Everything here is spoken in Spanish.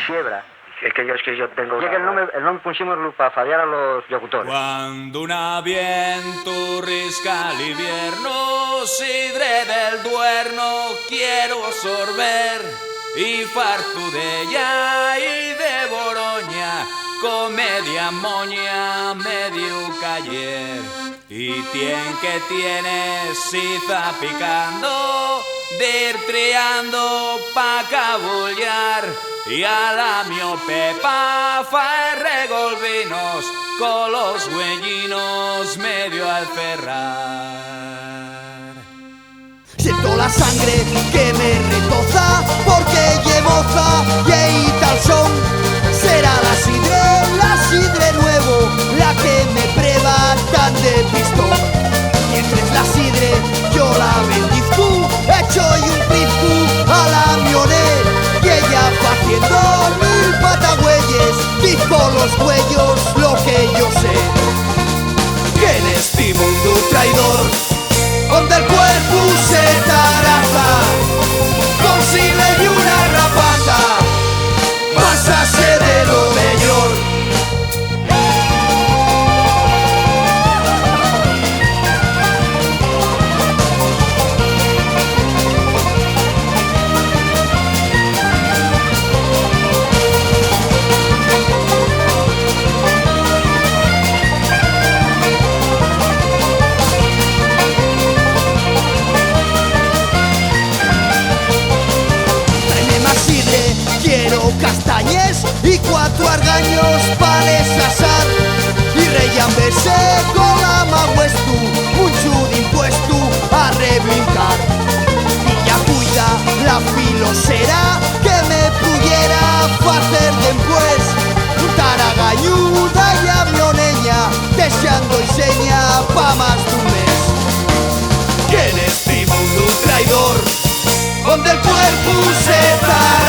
Xiebra. Es que yo tengo... I que el nom pusimos para fallar a los locutores. Cuando un viento risca el invierno, sidre del Duerno quiero sorber, y farto d'ella y de Boroña, comedia moña medio cayer. Y tiene siza picando, de ir triando pa' cabullar, y a la miope pa' faer regolvinos con los huellinos medio al ferrar. Siento la sangre que me retoza porque llemoza y tal son. Será la sidre nuevo, la que me prueba tan de pistón. Mientras la sidre yo la bendizco, hecho y un pizcu a la mionet, y ella va haciendo mil patagüeyes, dijo los cuellos lo que yo sé. Que en este mundo traidor, donde el cuerpo se taraza, consigue una rapaza, pásase de lo mejor. Quiero castañes y 4 argaños para desasar, y rellamberse con la maguestu, mucho de impuesto a rebrincar. Y ya cuida la filosera que me pudiera hacer después, un taragañuda y a mioneña, deseando y seña pa' más de un mes. Que en este mundo traidor, donde el cuerpo se tará,